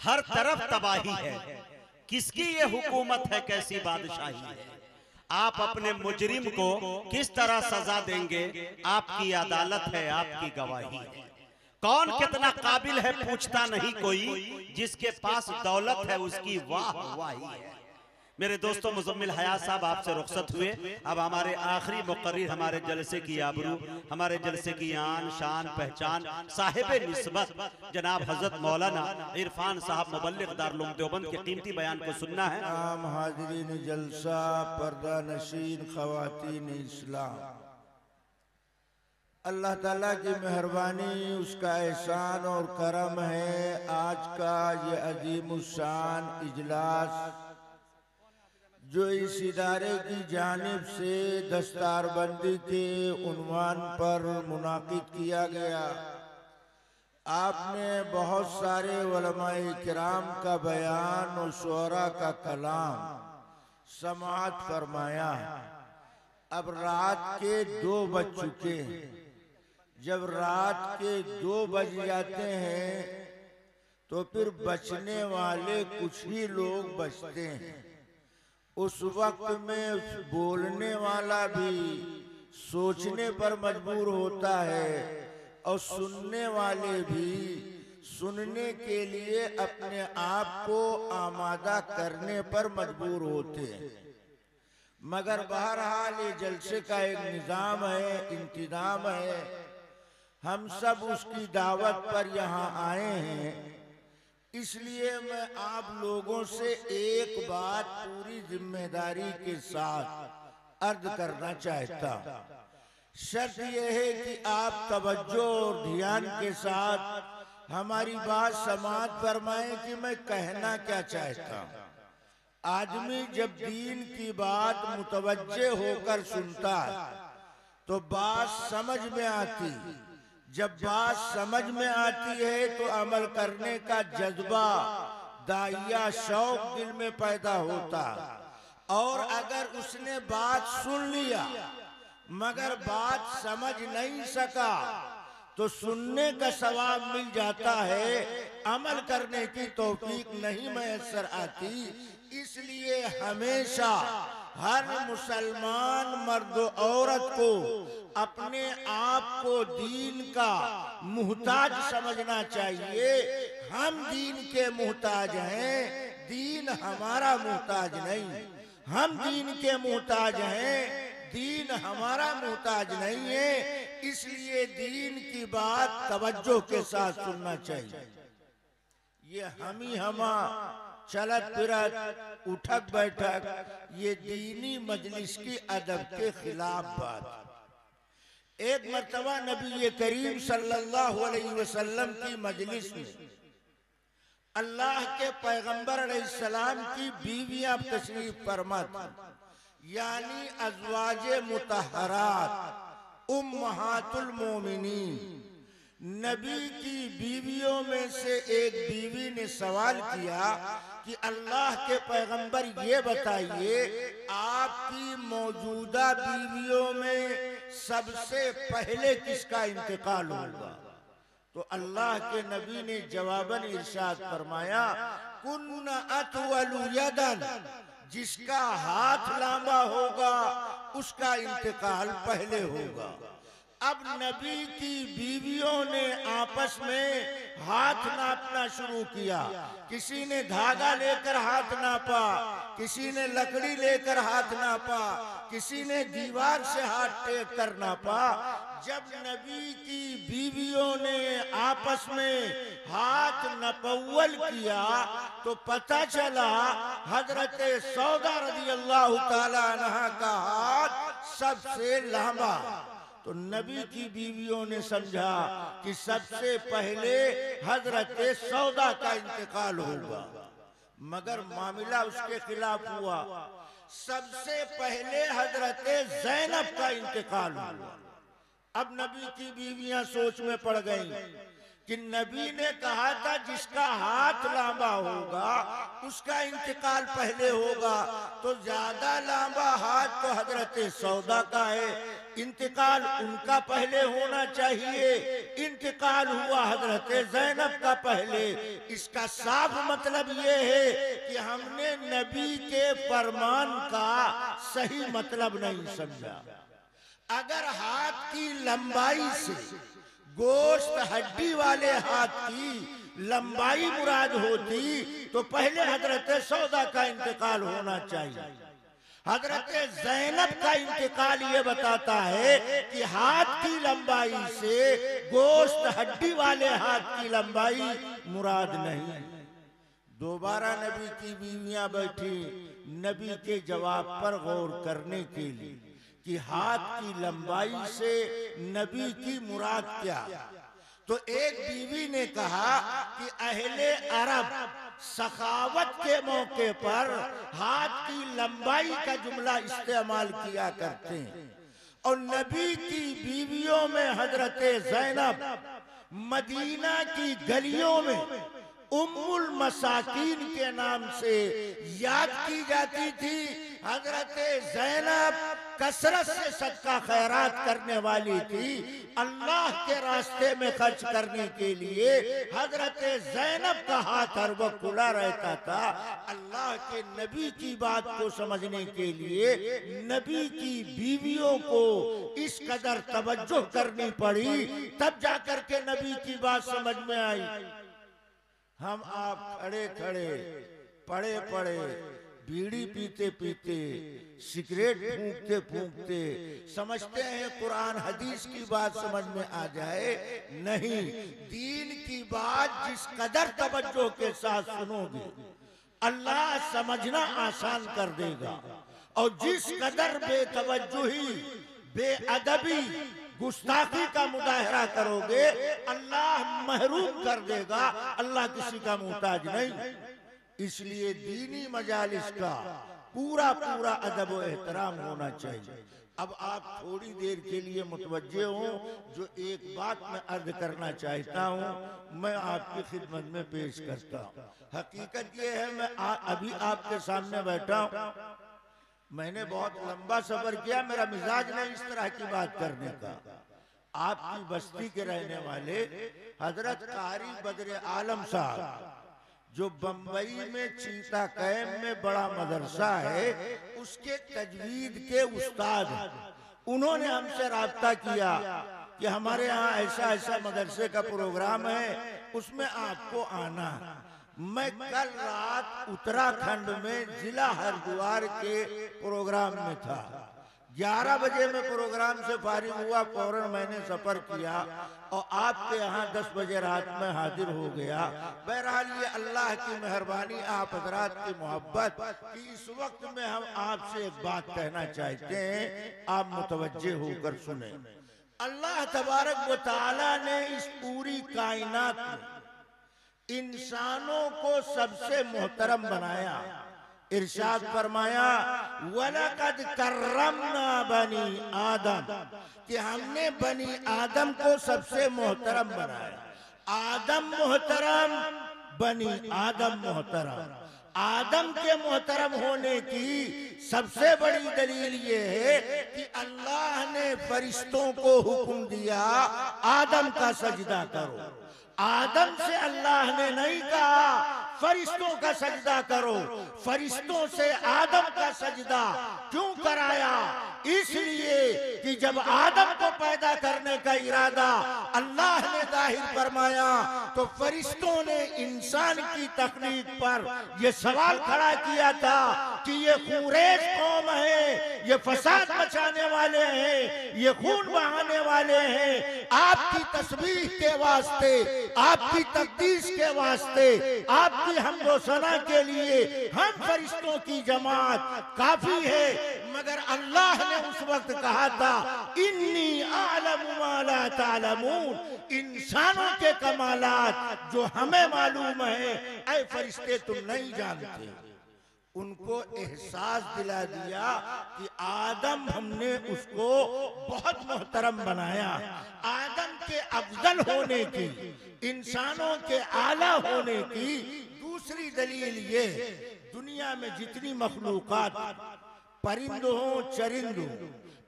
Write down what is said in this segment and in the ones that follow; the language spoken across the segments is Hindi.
हर तरफ तबाही है। किसकी ये हुकूमत है, कैसी बादशाही है। आप अपने मुजरिम को किस तरह सजा देंगे, आपकी अदालत है, आपकी गवाही है। कौन कितना काबिल है पूछता नहीं कोई, जिसके पास दौलत है उसकी वाह वाही है। मेरे दोस्तों, मुजम्मिल हयात साहब आपसे रुखसत हुए। अब हमारे आखिरी मुकर्रिर, हमारे जलसे की आबरू, हमारे जलसे की आन शान पहचान, साहिब निस्बत जनाब हजरत मौलाना इरफान साहब मुबल्लिग दारुल देवबंद के कीमती बयान को सुनना है। आम हाज़रीन जलसा, पर्दा नशीन, ख़वातीन इस्लाम, अल्लाह ताला की मेहरबानी, उसका एहसान और करम है। आज का ये अजीमुशान इजलास जो इस इदारे की जानिब से दस्तारबंदी के उन्वान पर मुनाकिद किया गया, आपने बहुत सारे उलमाए किराम का बयान और शुअरा का कलाम समाअत फरमाया। अब रात के 2 बज चुके हैं। जब रात के 2 बज जाते हैं तो फिर बचने वाले कुछ ही लोग बचते हैं। उस वक्त में बोलने वाला भी सोचने पर मजबूर होता है और सुनने वाले भी सुनने के लिए अपने आप को आमादा करने पर मजबूर होते हैं। मगर बहरहाल ये जलसे का एक निज़ाम है, इंतज़ाम है। हम सब उसकी दावत पर यहाँ आए हैं। इसलिए मैं आप लोगों से एक बात पूरी जिम्मेदारी के साथ अर्ज करना चाहता हूँ। शर्त यह है कि आप तवज्जो और ध्यान के साथ हमारी बात समाअत फरमाएं कि मैं कहना क्या चाहता हूँ। आदमी जब दीन की बात मुतवज्जे होकर सुनता है तो बात समझ में आती। जब बात समझ में आती है तो अमल करने का जज्बा, दाइया शौक दिल में पैदा होता। और अगर उसने बात सुन लिया मगर बात समझ नहीं सका तो सुनने का सवाब मिल जाता है, अमल करने की तौफीक नहीं मैसर आती। इसलिए हमेशा हर मुसलमान मर्द औरत को अपने आप को दीन का मुहताज समझना चाहिए। हम दीन के मुहताज हैं, दीन हमारा मुहताज नहीं। हम दीन के मुहताज हैं, दीन हमारा मुहताज नहीं है। इसलिए दीन की बात तवज्जो के साथ सुनना चाहिए। ये हमा चलत फिरत उठक बैठक ये दीनी मजलिस की अदब के खिलाफ बात। एक मर्तबा नबी करीम सल्लल्लाहु अलैहि वसल्लम की मजलिस में अल्लाह के पैगंबर अलैहिस्सलाम की बीवियां तशरीफ फरमा थी, यानी अज़वाजे मुतहरात उम्महातुल मोमिनीन। नबी की बीवियों में से एक बीवी ने सवाल किया कि अल्लाह के पैगंबर ये बताइए, आपकी मौजूदा बीवियों में सबसे पहले किसका इंतकाल होगा? तो अल्लाह के नबी ने जवाबन इरशाद फरमाया, कुन्न अतवलु यदन, जिसका हाथ लंबा होगा उसका इंतकाल पहले होगा। अब नबी की बीवियों ने आपस में हाथ नापना शुरू किया। किसी ने धागा लेकर हाथ नापा, किसी ने लकड़ी लेकर हाथ नापा, किसी ने दीवार से हाथ टेक कर नापा। जब नबी की बीवियों ने आपस में हाथ नपव्वल किया तो पता चला हजरत सौदा रज़ी अल्लाह ताला अन्हा का हाथ सबसे लंबा। तो नबी की बीवियों ने समझा कि सबसे पहले हजरत सौदा का इंतकाल होगा, मगर मामला उसके खिलाफ हुआ। सबसे पहले हजरत ज़ैनब का इंतकाल हुआ। अब नबी की बीवियां सोच में पड़ गईं कि नबी ने कहा था जिसका हाथ लंबा होगा उसका इंतकाल पहले होगा, तो ज्यादा लंबा हाथ तो हजरत सौदा का है, इंतकाल उनका पहले होना चाहिए। इंतकाल हुआ हजरत ज़ैनब का पहले। इसका साफ मतलब ये है कि हमने नबी के फरमान का सही मतलब नहीं समझा। अगर हाथ की लंबाई से गोश्त हड्डी वाले हाथ की लंबाई मुराद होती तो पहले हजरत सौदा का इंतकाल होना चाहिए। हजरत ज़ैनब का इंतकाल ये बताता है कि हाथ की लंबाई से गोश्त हड्डी वाले हाथ की लंबाई मुराद नहीं। दोबारा नबी की बीवियां बैठी नबी के जवाब पर गौर करने के लिए कि हाथ की लंबाई से नबी की मुराद क्या। तो एक बीवी ने कहा कि अहले अरब सखावत के मौके पर हाथ की लंबाई का जुमला इस्तेमाल किया करते हैं, और नबी की बीवियों में हजरत ज़ैनब मदीना की गलियों में उम्मुल मसाकीन के नाम से याद की जाती थी। हजरत ज़ैनब कसरत से सदका खैरात करने वाली थी। अल्लाह के रास्ते में खर्च करने के लिए हजरत ज़ैनब का हाथ हर वक्त खुला रहता था। अल्लाह के नबी की बात को समझने के लिए नबी की बीवियों को इस कदर तवज्जो करनी पड़ी, तब जाकर के नबी की बात समझ में आई। हम आप खड़े खड़े पड़े पड़े बीड़ी पीते पीते सिगरेट फूंकते फूंकते समझते हैं कुरान हदीस की बात समझ में आ जाए। नहीं, दीन की बात जिस कदर तवज्जो के साथ सुनोगे अल्लाह समझना आसान कर देगा, और जिस कदर बेतवज्जोही बेअदबी गुस्ताखी का मुजाहरा करोगे अल्लाह महरूम कर देगा। अल्लाह किसी का मोहताज नहीं। इसलिए दीनी मजालिस का पूरा पूरा अदब व एहतराम होना चाहिए। अब आप थोड़ी देर के लिए मुतवज्जे हों, जो एक बात मैं अर्ज करना चाहता हूँ मैं आपकी खिदमत में पेश करता हूँ। हकीकत ये है मैं अभी आपके सामने बैठा हूँ, मैंने बहुत लंबा सफर किया, मेरा मिजाज नहीं इस तरह की बात करने का। आपकी बस्ती के रहने वाले हजरत कारी बदर आलम साहब जो बम्बई में चीता कैम में बड़ा मदरसा है उसके तजवीद के उस्ताद, उन्होंने हमसे राब्ता किया कि हमारे यहाँ ऐसा ऐसा मदरसे का प्रोग्राम है, उसमें आपको आना। मैं कल रात उत्तराखंड में जिला हरिद्वार के प्रोग्राम में था। 11 बजे में प्रोग्राम से फारिग हुआ, फौरन मैंने सफर किया और आपके यहाँ 10 बजे रात में हाजिर हो गया। बहरहाल ये अल्लाह की मेहरबानी, आप हजरात की मोहब्बत कि इस वक्त में हम आपसे एक बात कहना चाहते हैं, आप मुतवज्जे होकर सुने। अल्लाह तबारक व तआला ने इस पूरी कायनात में इंसानों को सबसे मोहतरम बनाया। इरशाद फरमाया वलकद कर्रमना बनी आदम, कि हमने बनी आदम को सबसे मोहतरम बनाया। आदम मोहतरम, बनी आदम मोहतरम। आदम के मोहतरम होने की सबसे बड़ी दलील ये है कि अल्लाह ने फरिश्तों को हुक्म दिया आदम का सजदा करो। आदम से अल्लाह ने नहीं कहा फरिश्तों का सजदा करो। फरिश्तों से आदम का सजदा क्यों कराया? इसलिए कि जब आदम को पैदा करने का इरादा अल्लाह ने जाहिर फरमाया तो फरिश्तों ने इंसान की तखलीक पर यह सवाल खड़ा किया था कि ये खुरेश कौम है, ये फसाद मचाने वाले हैं, ये खून बहाने वाले हैं। आपकी तस्बीह के वास्ते, आपकी तकदीस के वास्ते, आपकी हमदो सना के लिए हम फरिश्तों की जमात काफी है। मगर अल्लाह ने उस वक्त कहा था इन्नी आलमु मा ला तालमून, इंसानों के कमालात जो हमें मालूम है ऐ फरिश्ते तुम नहीं जानते। उनको एहसास दिला दिया कि आदम हमने उसको बहुत मोहतरम बनाया। आदम के अफजल होने की, इंसानों के आला होने की दूसरी दलील ये, दुनिया में जितनी मखलूकात, परिंद हो चरिंद,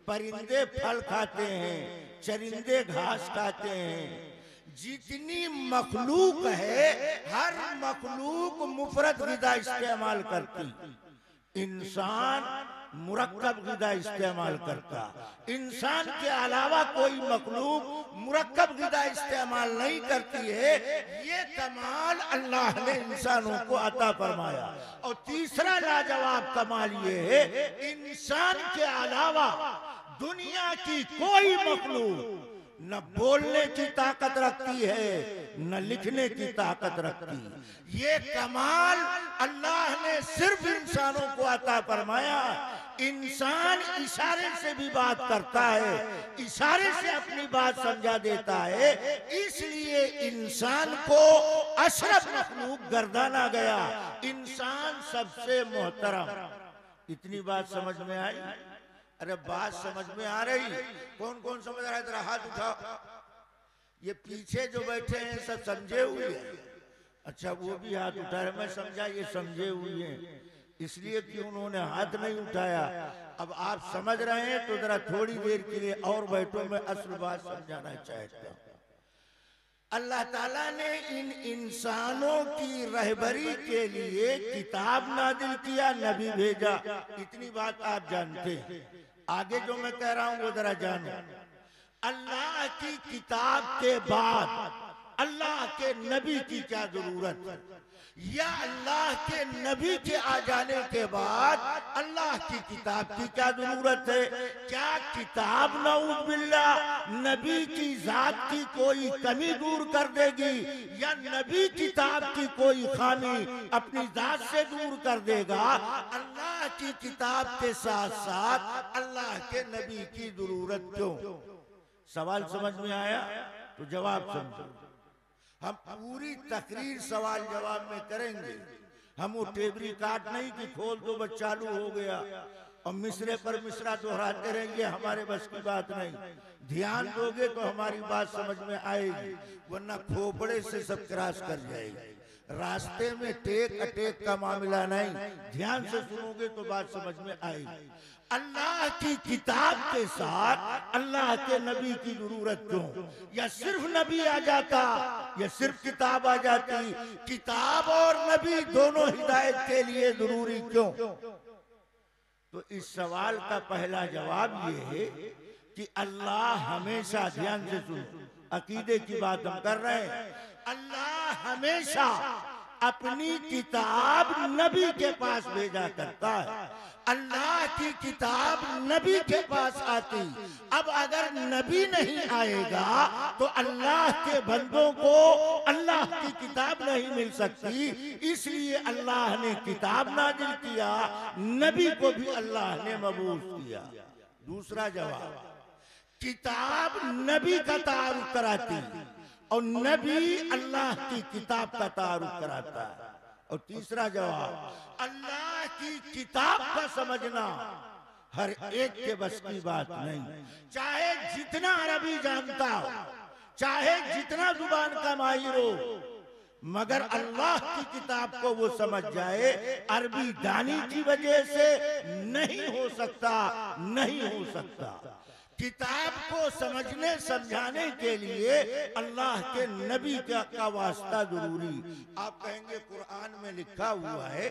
परिंदे फल खाते हैं, चरिंदे घास खाते हैं, जितनी मखलूक है हर मखलूक मुफरद गिदा इस्तेमाल करती। इंसान मुरक्कब गिदा इस्तेमाल करता। इंसान के अलावा कोई मखलूक मुरक्कब गिदा इस्तेमाल नहीं करती है। ये कमाल अल्लाह ने इंसानों को अता फरमाया। और तीसरा लाजवाब कमाल ये है, इंसान के अलावा दुनिया की कोई मखलूक न बोलने की ताकत रखती है न लिखने की ताकत रखती। ये कमाल अल्लाह ने सिर्फ इंसानों को अता फरमाया। इंसान इशारे से भी बात करता है, इशारे से अपनी बात समझा देता है, इसलिए इंसान को अशरफ मखलूक गर्दाना गया। इंसान सबसे मोहतरम। इतनी बात समझ में आई? अरे बात समझ में आ रही? कौन कौन समझ रहा है? जरा हाथ उठाओ। ये पीछे जो बैठे हैं सब समझे हुए हैं? अच्छा, वो भी हाथ उठा रहे। मैं समझा ये समझे हुए हैं इसलिए कि उन्होंने हाथ नहीं उठाया। अब आप समझ रहे हैं तो जरा थोड़ी देर के लिए और बैठो, मैं असल बात समझाना चाहता हूँ। अल्लाह ताला ने इन इंसानों की रहबरी के लिए किताब नादिल किया, नबी भेजा। इतनी बात आप जानते हैं। आगे जो मैं कह रहा हूं वो जरा जानो। अल्लाह की किताब के बाद अल्लाह के नबी की क्या जरूरत है? या अल्लाह के नबी के आ जाने के बाद अल्लाह की किताब की क्या जरूरत है? क्या किताब नऊज़ बिल्लाह नबी की जात की कोई कमी दूर कर देगी? या नबी किताब की कोई खामी अपनी जात से दूर कर देगा? अल्लाह की किताब के साथ साथ अल्लाह के नबी की जरूरत क्यों? सवाल समझ में आया तो जवाब समझो। हम पूरी तकरीर सवाल जवाब में करेंगे। हम वो टेबरी काट नहीं कि खोल दो बस चालू हो गया और मिसरे पर मिसरा दोहराते रहेंगे, हमारे बस की बात नहीं। ध्यान दोगे तो हमारी बात समझ में आएगी, वरना खोपड़े से सब क्रॉस कर जाएगी। रास्ते में टेक अटेक का मामला नहीं। ध्यान से सुनोगे तो बात समझ में आएगी। अल्लाह की किताब के साथ अल्लाह के नबी की जरूरत क्यों? या सिर्फ नबी आ जाता या सिर्फ किताब आ जाती? किताब और नबी दोनों हिदायत के लिए जरूरी क्यों? तो इस सवाल का पहला जवाब ये है कि अल्लाह हमेशा, ध्यान से सुनो, अकीदे की बात हम कर रहे हैं, अल्लाह हमेशा अपनी किताब नबी के पास भेजा करता है। अल्लाह की किताब नबी के पास आती। अब अगर नबी नहीं आएगा तो अल्लाह के बंदों को अल्लाह की किताब नहीं मिल सकती। इसलिए अल्लाह ने किताब नाजिल किया, नबी को भी अल्लाह ने मबूस किया। दूसरा जवाब, किताब नबी का तारुफ कराती और नबी अल्लाह की किताब का तारुफ कराता है। और तीसरा जवाब, अल्लाह की किताब का समझना हर एक के बस की बात नहीं। चाहे जितना अरबी जानता हो, चाहे जितना जुबान का माहिर हो, मगर अल्लाह की किताब को वो समझ जाए, अरबी दानी की वजह से नहीं हो सकता, नहीं हो सकता। किताब को समझने समझाने के लिए अल्लाह के नबी का वास्ता जरूरी। आप कहेंगे कुरान में लिखा हुआ है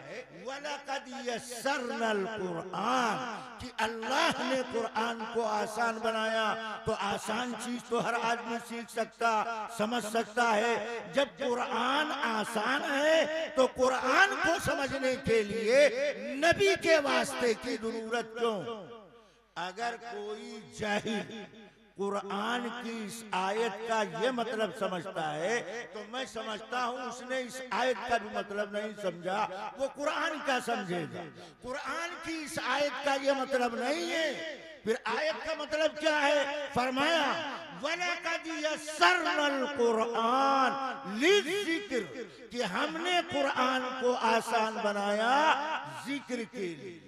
वलक़द यस्सरनल कुरान, कि अल्लाह ने कुरान को आसान बनाया। तो आसान चीज तो हर आदमी सीख सकता, समझ सकता है। जब कुरान आसान है तो कुरान को समझने के लिए नबी के वास्ते की जरूरत क्यों? अगर कोई जाहिल, कुरान की इस आयत का ये मतलब समझता है, तो मैं समझता हूँ उसने इस आयत का भी मतलब नहीं समझा, वो कुरान का समझेगा। कुरान की इस आयत का ये मतलब नहीं है। फिर आयत का मतलब क्या है? फरमाया वलक़द यस्सरनल कुरान लिज़िक्र, कि हमने कुरान को आसान बनाया जिक्र के लिए।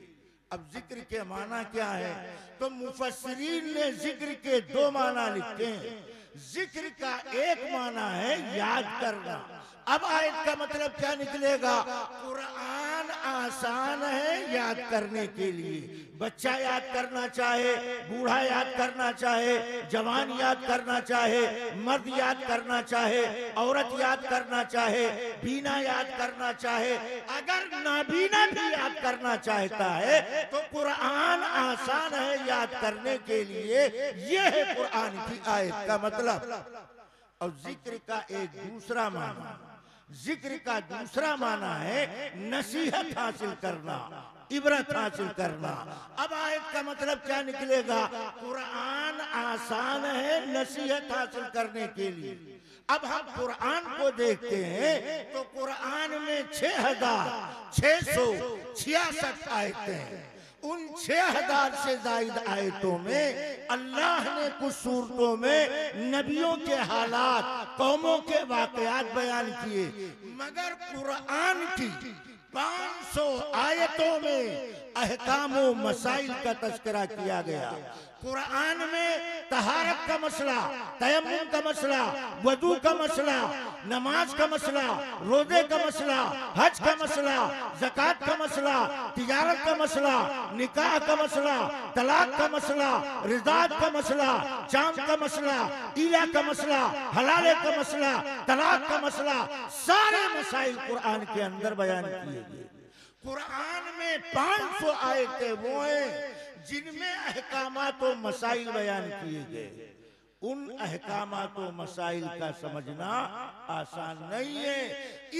अब जिक्र के माना क्या है? तो मुफस्सिरीन ने जिक्र के दो माना लिखे हैं। जिक्र का एक माना है याद करना। अब आयत का मतलब क्या निकलेगा? कुरान आसान है याद करने के लिए। बच्चा याद करना चाहे, बूढ़ा याद करना चाहे, जवान याद करना चाहे, मर्द याद करना चाहे, औरत याद करना चाहे, बीना याद करना चाहे, अगर नाबीना भी याद करना चाहता है तो कुरान आसान है याद करने के लिए। यह है कुरान की आयत का मतलब। और जिक्र का एक दूसरा माना, जिक्र का दूसरा माना है नसीहत हासिल करना, इबरत हासिल करना। अब आयत का मतलब क्या निकलेगा? कुरान आसान है नसीहत हासिल करने के लिए। अब हम कुरान को देखते हैं तो कुरान में 6666 आयतें हैं। उन 6000 से ज्यादा आयतों में अल्लाह ने कुछ सूरतों में नबियों के हालात, कौमों के वाकयात बयान किए, मगर कुरान की 500 आयतों में अहकाम व मसाइल का तस्करा किया गया। कुरान में तहारत का मसला, तयम्मुम का मसला, वजू का मसला, नमाज का मसला, रोजे का मसला, हज का मसला, ज़कात का मसला, तिजारत का मसला, निकाह का मसला, तलाक का मसला, रिज़ात का मसला, चांद का मसला, ईला का मसला, हलाले का मसला, तलाक का मसला, सारे मसाइल कुरान के अंदर बयान किए गए। कुरान में 500 आयतें वो हैं जिनमें अहकामात व मसाइल बयान किए गए। उन अहकामात व मसाइल का समझना आसान नहीं है,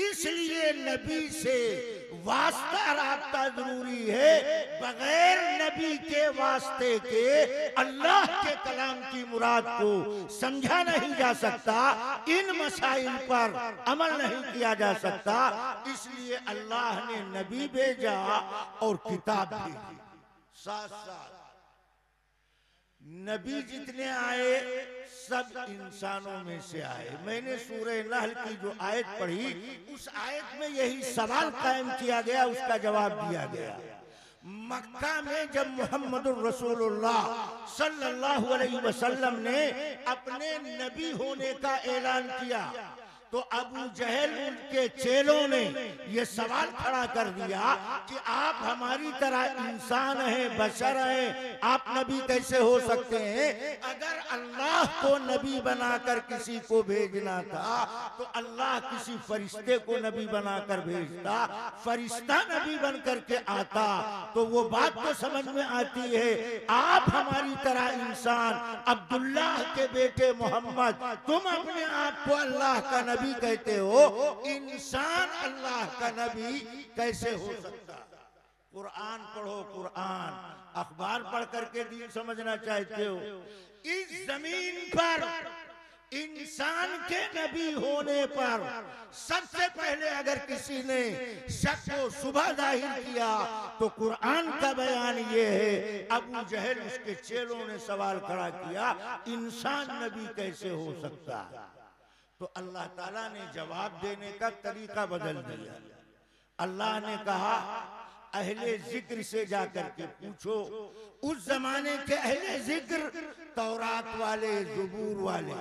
इसलिए नबी से वास्ता राब्ता जरूरी है। बगैर नबी के वास्ते के अल्लाह के कलाम की मुराद को समझा नहीं जा सकता, इन मसाइल पर अमल नहीं किया जा सकता। इसलिए अल्लाह ने नबी भेजा और किताब भेजी। साथ साथ नबी जितने आए सब इंसानों में से आए। मैंने सूरह नहल की जो आयत पढ़ी, उस आयत में यही सवाल कायम किया गया, उसका जवाब दिया गया। मक्का में जब मुहम्मदुर रसूलुल्लाह सल्लल्लाहु अलैहि वसल्लम ने अपने नबी होने का ऐलान किया तो अबू जहल उनके चेलों ने ये सवाल खड़ा कर दिया कि आप हमारी तरह इंसान हैं, बशर हैं, आप नबी कैसे हो सकते हैं? अगर अल्लाह को नबी बनाकर किसी को भेजना था तो अल्लाह किसी फरिश्ते को नबी बनाकर भेजता, फरिश्ता नबी बनकर के आता तो वो बात तो समझ में आती है। आप हमारी तरह इंसान, अब्दुल्लाह के बेटे मोहम्मद, तुम अपने आप को अल्लाह का नबी कहते हो, इंसान अल्लाह का नबी कैसे हो सकता? कुरान पढ़ो, कुरान। अखबार पढ़ करके दीन समझना चाहते हो? इस जमीन पर इंसान के नबी होने पर सबसे पहले अगर किसी ने शक व शुबह जाहिर किया तो कुरान का बयान ये है। अबू जहल उसके चेलों ने सवाल खड़ा किया, इंसान नबी कैसे हो सकता? तो अल्लाह ताला ने जवाब देने का तरीका बदल दिया। अल्लाह ने कहा अहले जिक्र से जाकर के पूछो। उस जमाने के अहले जिक्र तौरात वाले, ज़बूर वाले।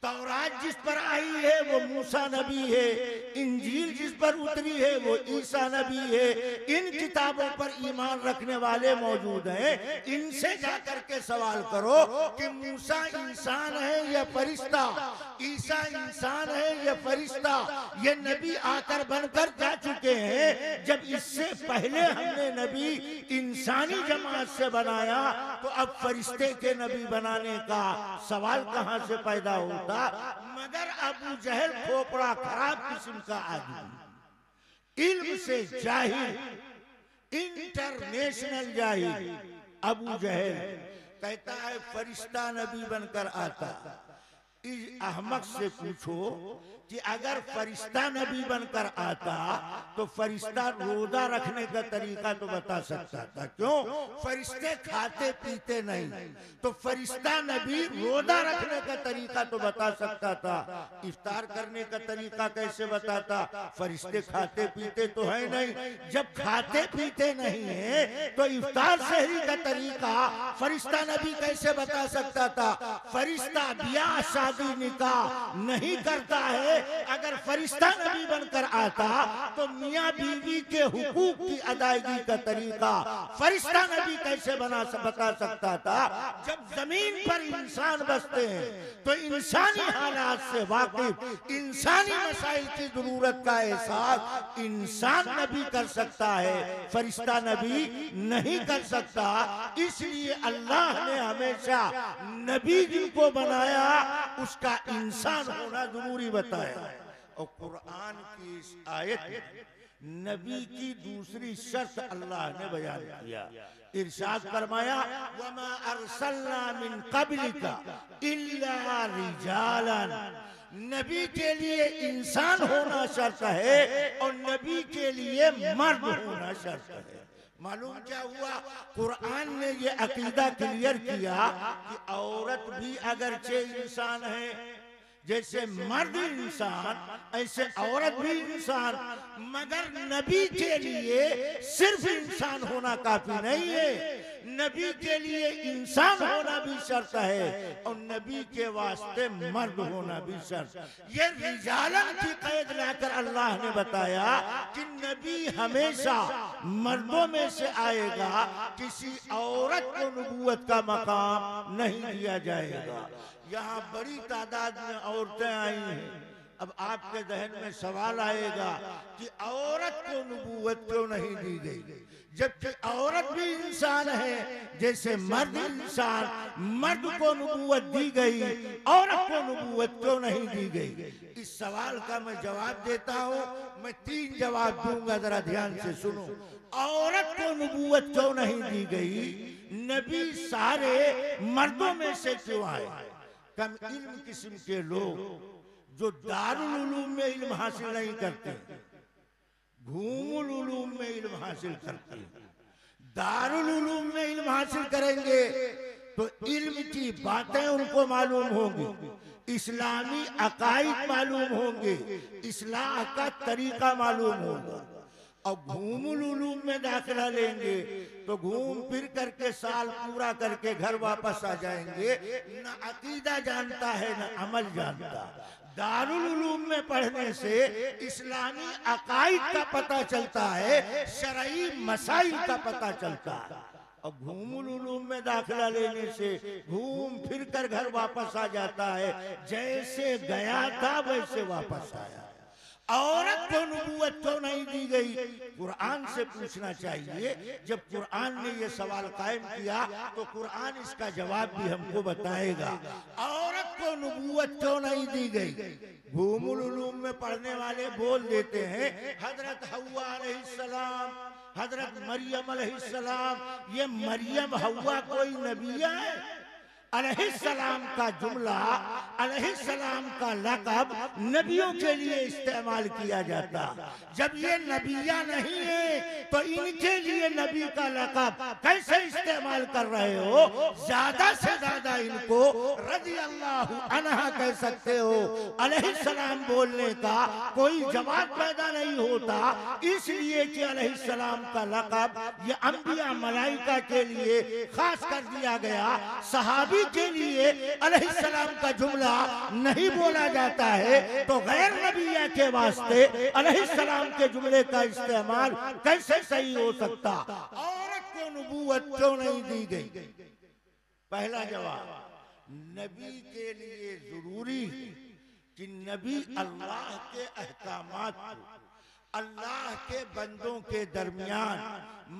तौरात जिस पर आई है वो मूसा नबी है, इंजील जिस पर उतरी है वो ईसा नबी है। इन किताबों पर ईमान रखने वाले मौजूद हैं। इनसे जाकर के सवाल करो कि मूसा इंसान है या फरिश्ता, ईसा इंसान है या फरिश्ता। ये नबी आकर बनकर जा चुके हैं। जब इससे पहले हमने नबी इंसानी जमात से बनाया तो अब फरिश्ते के नबी बनाने का सवाल कहां से पैदा होता? मगर अबू जहल खोपड़ा खराब किस्म का आदमी, इल्म से जाहिल, इंटरनेशनल जाहिल अबू जहल कहता है फरिश्ता नबी बनकर आता। इस अहमक से पूछो कि अगर फरिश्ता नबी बनकर आता तो फरिश्ता रोजा रखने का तरीका तो बता सकता था। क्यों? फरिश्ते खाते पीते नहीं, तो फरिश्ता नबी रोजा रखने का तरीका तो बता सकता था। इफ्तार करने का तरीका कैसे बताता? फरिश्ते खाते पीते तो है नहीं, जब खाते पीते नहीं है तो इफ्तार सहरी का तरीका फरिश्ता नबी कैसे बता सकता था? फरिश्ता ब्याह शादी निकाह नहीं करता है। अगर फरिश्ता नबी बनकर आता तो मियाँ बीवी के हुकूक की अदायगी का तरीका फरिश्ता नबी कैसे बता सकता था? जब जमीन पर इंसान बसते हैं तो इंसानी हालात से वाकिफ, इंसानी मसाइल की जरूरत का एहसास इंसान नबी कर सकता है, फरिश्ता नबी नहीं कर सकता। इसलिए अल्लाह ने हमेशा नबी जिनको बनाया उसका इंसान होना जरूरी बताया। और कुरान की इस आयत में नबी की दूसरी शर्त अल्लाह ने बयान किया। इरशाद फरमाया वमा अरसलना मिन क़ब्लिका इल्ला रिजालन। नबी के लिए इंसान होना शर्त है और नबी के लिए मर्द होना शर्त है। मालूम क्या हुआ? कुरान ने ये अकीदा क्लियर किया कि औरत भी अगरचे इंसान है, जैसे मर्द इंसान ऐसे औरत भी इंसान, मगर नबी के लिए सिर्फ इंसान होना काफी नहीं है, नबी के लिए इंसान होना भी शर्त है और नबी के वास्ते मर्द होना भी शर्त। ये रिजालन की कैद लाकर अल्लाह ने बताया कि नबी हमेशा मर्दों में से आएगा, किसी औरत को नबूवत का मकाम नहीं दिया जाएगा। यहाँ बड़ी तादाद में औरतें आई हैं। अब आपके जहन में सवाल आएगा कि औरत को नबूवत क्यों नहीं दी गई, जबकि औरत भी इंसान है जैसे मर्द इंसान, मर्द को नबूवत दी गई, औरत को नबूवत क्यों नहीं दी गई? इस सवाल का मैं जवाब देता हूँ। मैं 3 जवाब दूंगा, जरा ध्यान से सुनो। औरत को नबूवत क्यों नहीं दी गई? नबी सारे मर्दों में से क्यों आए? कम इल्म किस्म के लोग जो दारुल उलूम में इल्म हासिल नहीं करते, घूमुल उलूम में इल्म हासिल करते हैं। दारुल उलूम में इल्म हासिल करेंगे तो इल्म की बातें उनको मालूम होंगी, इस्लामी अकाइद मालूम होंगे, इस्लाह का तरीका मालूम होगा। और घूमुल उलूम में दाखिला लेंगे तो घूम फिर करके साल पूरा करके घर वापस आ जाएंगे, न अकीदा जानता है न अमल जानता। दारुल उलूम में पढ़ने से इस्लामी अकाइद का पता चलता है, शरई मसाइल का पता चलता है। और घूमुल उलूम में दाखिला लेने से घूम फिर कर घर वापस आ जाता है, जैसे गया था वैसे वापस आया। औरत को नबूवत क्यों नहीं दी गई? कुरान से पूछना चाहिए। जब कुरान ने ये सवाल कायम किया तो कुरान इसका जवाब भी हमको बताएगा। औरत को नबूवत क्यों नहीं दी गई? घूमुल उलूम में पढ़ने वाले बोल देते हैं हजरत हव्वा अलैहिस्सलाम, हजरत मरियम अलैहिस्सलाम। ये मरियम हव्वा कोई नबिया है? अलैहिस्सलाम का जुमला, अलैहिस्सलाम का लक़ब नबियों के लिए इस्तेमाल किया जाता। जब ये नबिया नहीं है तो इनके लिए नबी का लक़ब कैसे इस्तेमाल कर रहे हो? ज्यादा से ज्यादा इनको रज़ी अल्लाहु अन्हा कह सकते हो। अलैहिस्सलाम बोलने का कोई जवाब पैदा नहीं होता, इसलिए कि अलैहिस्सलाम का लक़ब ये अंबिया मलाइका के लिए खास कर दिया गया। सहाबी के लिए अलैहिस्सलाम का जुमला नहीं बोला जाता है, तो गैर नबिया के वास्ते अलैहिस्सलाम के जुमले का इस्तेमाल कैसे सही हो सकता? औरत को नबूवत क्यों नहीं दी गई? पहला जवाब, नबी के लिए जरूरी कि नबी अल्लाह के अहकामात को अल्लाह के बंदों के दरमियान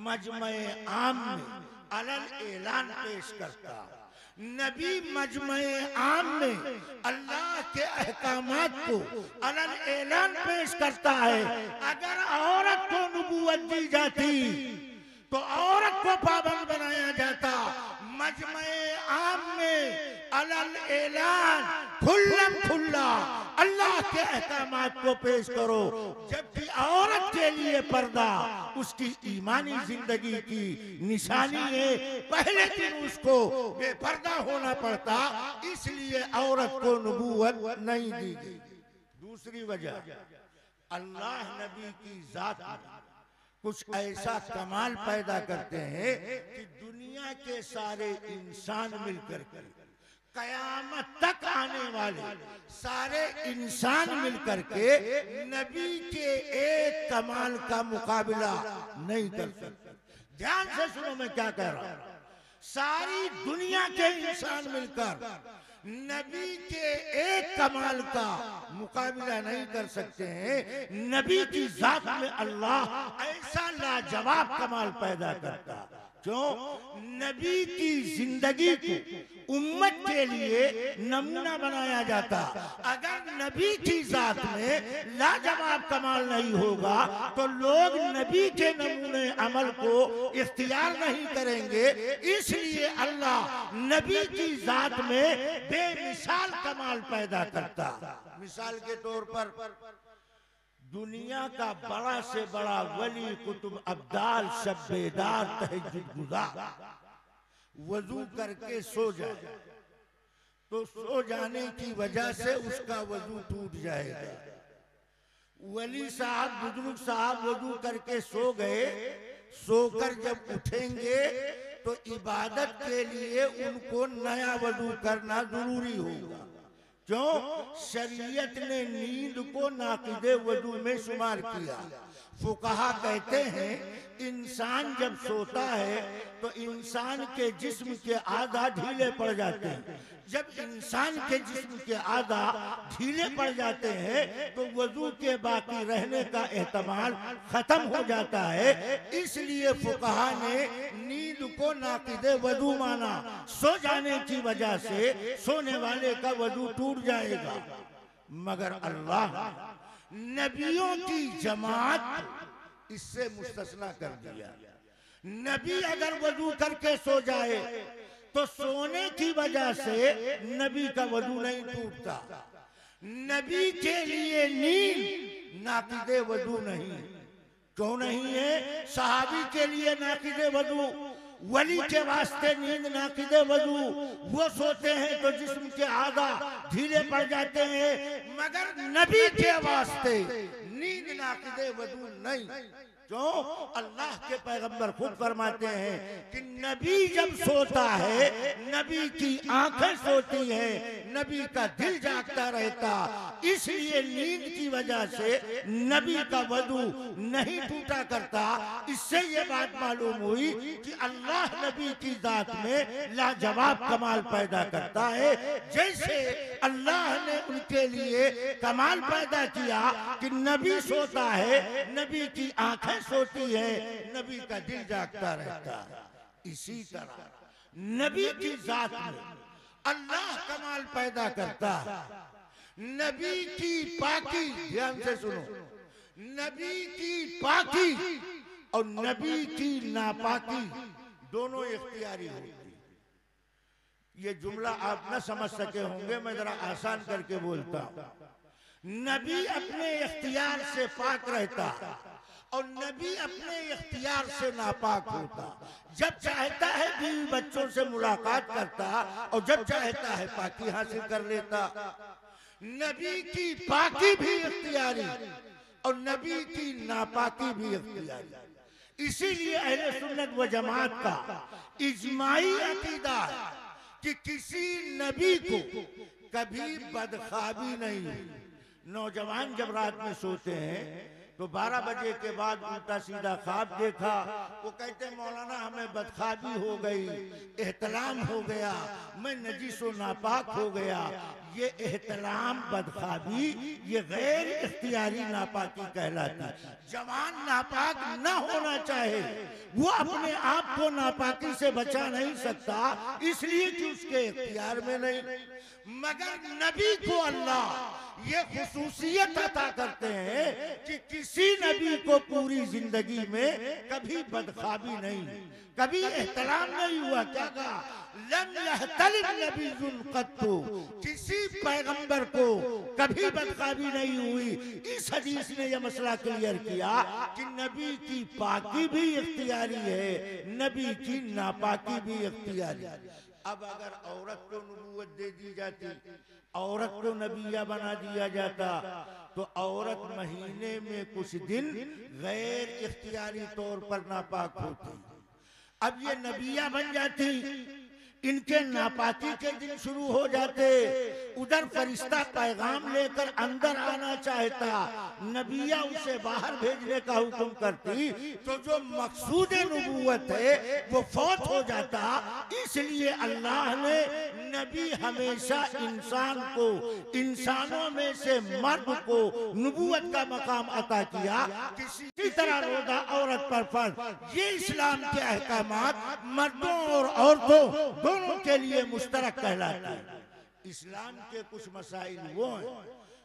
मजमे आम में अलल ऐलान पेश करता। नबी मजमे आम में अल्लाह के अहकामात को अलल ऐलान पेश करता है। अगर औरत को नबूवत दी जाती तो औरत को पाबंद बनाया जाता, मजमे आम में अलल ऐलान खुल्लम खुल्ला अल्लाह के अहकामात को पेश करो। जबकि औरत के लिए पर्दा उसकी ईमानी जिंदगी की निशानी है। पहले दिन उसको बेपर्दा होना पड़ता, इसलिए औरत को नबूवत नहीं दी गई। दूसरी वजह, अल्लाह नबी की जात में कुछ ऐसा कमाल पैदा करते हैं कि दुनिया के सारे इंसान मिलकर के, कयामत तक आने वाले सारे इंसान मिलकर के नबी के एक कमाल का मुकाबला नहीं कर सकते। ध्यान से सुनो मैं क्या कह रहा हूं। सारी दुनिया के इंसान मिलकर नबी के एक कमाल का मुकाबला नहीं कर सकते हैं। नबी की जात में अल्लाह ऐसा लाजवाब कमाल पैदा करता। क्यों? नबी की जिंदगी को उम्मत के लिए नमूना बनाया जाता। अगर नबी की जात में लाजवाब कमाल नहीं होगा तो लोग नबी के नमूने अमल को इख्तियार नहीं करेंगे। इसलिए अल्लाह नबी की जात में बेमिसाल कमाल पैदा करता। मिसाल के तौर पर दुनिया का बड़ा से बड़ा वली कुतुब अब्दाल शब्बेदार तहज्जुद गुजार वजू करके सो जाए तो सो जाने की वजह से उसका वजू टूट जाएगा। वली साहब बुजुर्ग साहब वजू करके सो गए, सोकर जब उठेंगे तो इबादत के लिए उनको नया वजू करना जरूरी होगा। क्यों? शरीयत ने नींद को नाक़िदे वजू में शुमार किया। फुक़हा कहते हैं इंसान जब सोता है तो इंसान के जिस्म के आधा ढीले पड़ जाते हैं। जब इंसान के जिस्म के आधा ढीले पड़ जाते हैं तो वजू के बाकी रहने का एहतमाल खत्म हो जाता है। इसलिए फुक़हा ने नींद को नाक़िदे वजू माना। सो जाने की वजह से सोने वाले का वजू टूट जाएगा। मगर अल्लाह नबियों की जमात इससे मुस्तस्ना कर दिया। नबी अगर वजू करके सो जाए तो सोने की वजह से नबी का वजू नहीं टूटता। नबी के लिए नींद नाक़िदे वजू नहीं। क्यों नहीं है? सहाबी के लिए नाक़िदे वजू, वली के वास्ते नींद नाक़िदे वजू। वो सोते हैं तो जिस्म के आधा ढीले पड़ जाते हैं, मगर नबी के वास्ते नींद नाक़िदे वजू नहीं। क्यों? अल्लाह के पैगंबर खुद फरमाते हैं कि नबी जब सोता है, नबी की आंखें सोती हैं, नबी का दिल जागता रहता। इसलिए नींद की वजह से नबी का वजू नहीं टूटा करता। इससे ये बात मालूम हुई कि अल्लाह नबी की जात में लाजवाब कमाल पैदा करता है। जैसे अल्लाह ने उनके लिए कमाल पैदा किया कि नबी सोता है, नबी की आंखें सोती है, नबी का दिल जागता रहता। इसी तरह नबी की जात में अल्लाह कमाल पैदा करता। नबी की पाकी, ध्यान से सुनो, नबी की पाकी और नबी की नापाकी दोनों इख्तियारी होती। ये जुमला आप न समझ सके होंगे, मैं जरा आसान करके बोलता हूं। नबी अपने इख्तियार से पाक रहता और नबी अपने इख्तियार से नापाक होता। जब चाहता है बीवी बच्चों से मुलाकात करता और जब चाहता है पाकी हासिल कर लेता। नबी की पाकी भी इख्तियारी और नबी की नापाकी भी इख्तियारी। इसीलिए अहले सुन्नत व जमात का इजमाई अकीदा है कि किसी नबी को कभी बदख्वाबी नहीं हुई। नौजवान जब रात में सोते हैं तो 12 बजे के बाद उल्टा सीधा ख्वाब देखा, वो कहते मौलाना हमें बदख्वाबी हो गई, एहतलाम हो गया, मैं नजीस व नापाक हो गया। ये एहतराम बदखाबी, ये गैर इख्तियारी नापाकी कहलाती। जवान नापाक न होना चाहे, वो अपने आप को नापाकी से बचा नहीं सकता, इसलिए कि उसके इख्तियार में नहीं। मगर नबी को अल्लाह ये खुसूसियत अता करते हैं कि किसी नबी को पूरी जिंदगी में कभी बदखाबी नहीं, कभी एहतराम नहीं हुआ। क्या कहा? लम यहतलिम नबियुन कत्तु, किसी पैगंबर को कभी बदखाबी नहीं हुई। इस हदीस ने यह मसला क्लियर किया कि नबी की पाकी भी इख्तियारी है, नबी की नापाकी भी इख्तियारी है। अब अगर औरत को नबूवत दे दी जाती, औरत को नबिया बना दिया जाता, तो औरत महीने में कुछ दिन गैर इख्तियारी तौर पर नापाक होती। अब ये नबिया बन जाती, इनके नापाकी के दिन शुरू हो जाते। उधर फरिश्ता पैगाम लेकर अंदर आना चाहता, नबिया उसे बाहर भेजने का हुक्म करती, तो जो मकसूद नबूवत है वो फौत हो जाता। इसलिए अल्लाह ने नबी हमेशा इंसान को, इंसानों में से मर्द को नबूवत का मकाम अता किया। किसी तरह रोजा औरत पर फर्ज। ये इस्लाम के अहकामात मर्दों और औरतों दोनों के लिए मुश्तरक कहलाता है। इस्लाम के कुछ मसाइल वो हैं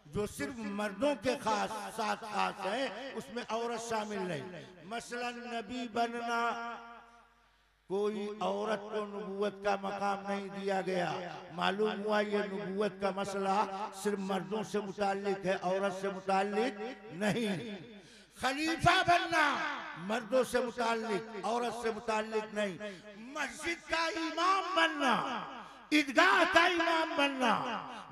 जो सिर्फ मर्दों के साथ खास है, उसमें औरत शामिल नहीं। मसलन नबी बनना, कोई औरत को नबूवत का मकाम नहीं दिया गया। मालूम हुआ ये नबूवत का मसला सिर्फ मर्दों से मुताल्लिक है, औरत से मुताल्लिक नहीं। खलीफा बनना मर्दों से मुताल्लिक, औरत से मुताल्लिक नहीं। मस्जिद का इमाम बनना, ईदगाह का इमाम बनना,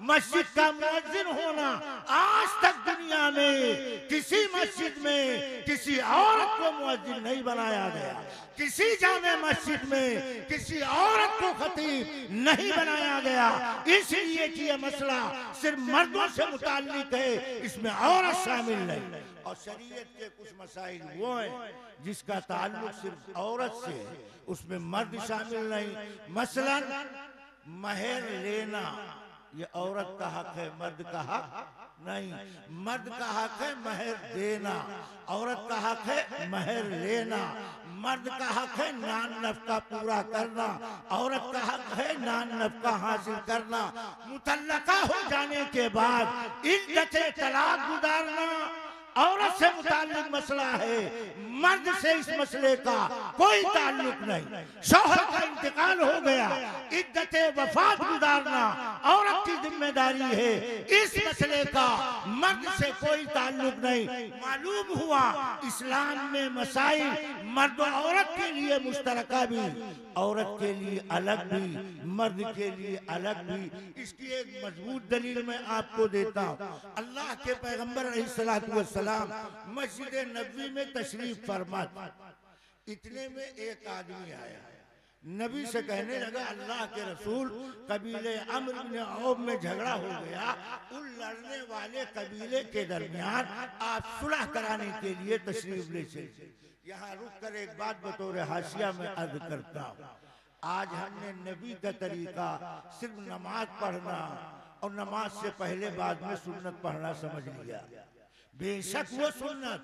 मस्जिद का मुअज्जिन होना, आज तक दुनिया में किसी मस्जिद में किसी औरत को मुअज्जिन नहीं बनाया गया। किसी जामे मस्जिद में किसी औरत को खतीब नहीं बनाया गया, इसलिए कि यह मसला सिर्फ मर्दों से मुताल्लिक है, इसमें औरत शामिल नहीं। और शरीयत के कुछ मसाइल वो हैं जिसका ताल्लुक सिर्फ औरत से है, उसमें मर्द शामिल नहीं। मसलन महर लेना, ये औरत का हक है, मर्द का हक नहीं। मर्द का हक है महर देना, औरत का हक है महर लेना। मर्द का हक है नान नफका पूरा करना, औरत का हक है नान नफका हासिल करना। मुतल्लका हो जाने के बाद इद्दत तलाक गुजारना औरत से मुताल्लिक मसला है, मर्द से इस मसले का कोई ताल्लुक नहीं। शौहर का इंतकाल हो गया, इद्दत वफात गुजारना औरत की जिम्मेदारी है, इस मसले का मर्द से कोई ताल्लुक नहीं। मालूम हुआ इस्लाम में मसाइल मर्द और औरत के लिए मुश्तरका भी, औरत के लिए अलग भी, मर्द के लिए अलग भी। इसकी एक मजबूत दलील मैं आपको देता हूँ। अल्लाह के पैगंबर अलैहिस्सलातु वस्सलाम मस्जिद नबवी में तशरीफ फरमा, इतने में एक आदमी आया, नबी से कहने लगा, अल्लाह के रसूल, कबीले अम्र बिन औफ में झगड़ा हो गया, उन लड़ने वाले कबीले के दरमियान आप सुलह कराने के लिए तशरीफ ले चले। यहाँ रुक कर एक बात बतौर हाशिया में अर्ज करता हूँ। आज हमने नबी का तरीका सिर्फ नमाज पढ़ना और नमाज से पहले बाद में सुन्नत पढ़ना समझ लिया। बेशक वो सुन्नत,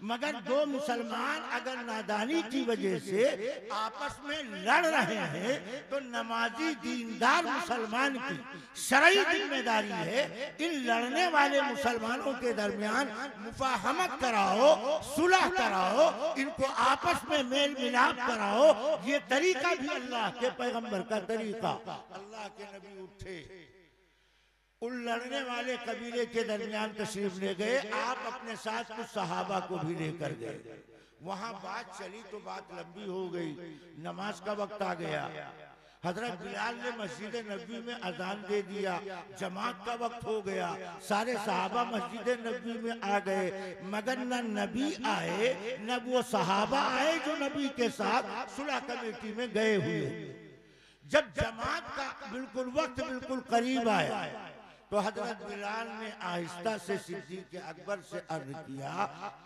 मगर दो मुसलमान अगर नादानी की वजह से आपस में लड़ रहे हैं तो नमाजी दीनदार मुसलमान की शरई जिम्मेदारी है इन लड़ने वाले मुसलमानों के दरमियान मुफाहमत कराओ, सुलह कराओ, इनको आपस में मेल मिलाप कराओ। ये तरीका भी अल्लाह के पैगंबर का तरीका। अल्लाह के नबी उठे, उन लड़ने वाले कबीले के दरमियान तशरीफ ले गए, आप अपने साथ कुछ सहाबा को भी लेकर गए। वहां बात चली तो बात लंबी हो गई, नमाज का वक्त आ गया। हजरत बिलाल ने मस्जिद नबवी में अजान दे दिया, जमात का वक्त हो गया, सारे सहाबा मस्जिद नबवी में आ गए, मगर न नबी आए न वो सहाबा आए जो नबी के साथ सुलह कमेटी में गए हुए। जब जमात का बिल्कुल वक्त बिल्कुल करीब आया तो हजरत बिलाल ने आहिस्ता से सिद्दीक़ अकबर से अर्ज किया,